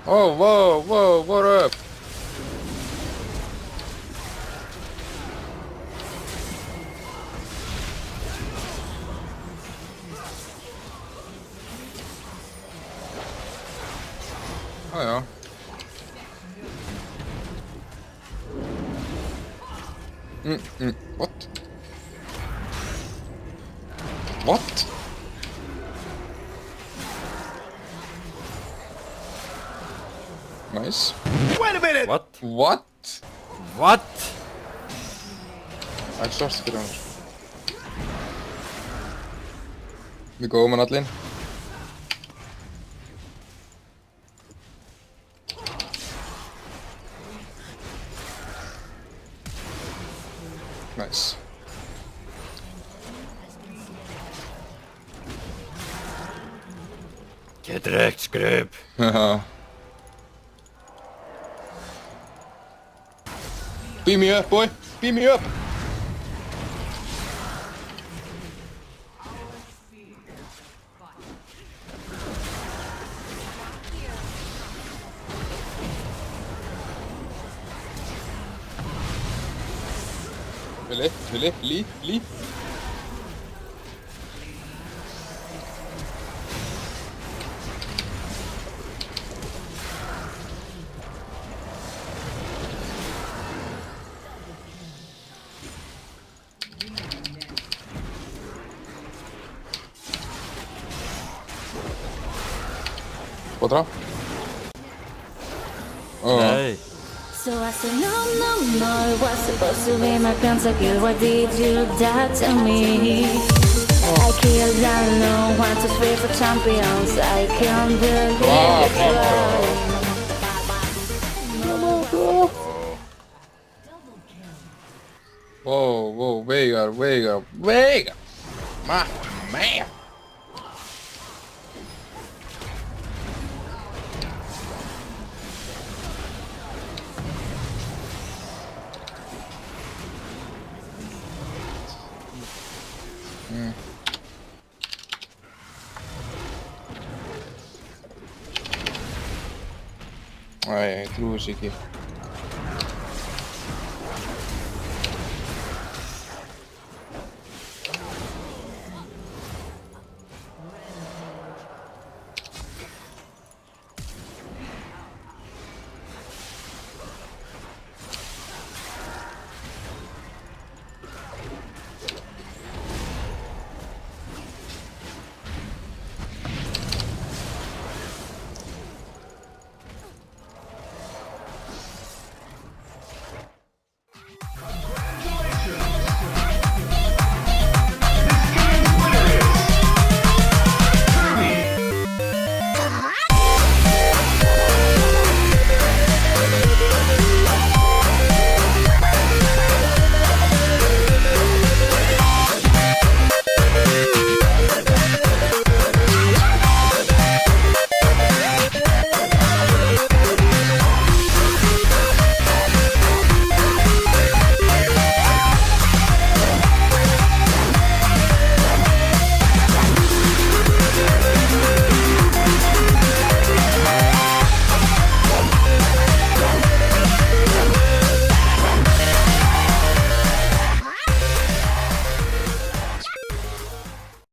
Oh, whoa, whoa, what up? Ja, ja. What? What? Nice. Wait a minute! What? What? What? Exhaust fyrir hann. Við góðum hann allir. Nice. Get wrecked, Scrub. Haha. Beam me up, boy! Beam me up! Really? Lee? Otra? Oh. Nej. So I said, no, it was supposed to be my pentakill. Why did you die to me? I killed Dano, 1, 2, 3 for champions. I can't believe it. Whoa, Veigar! My man! Nei, ég trúi þessu ekki.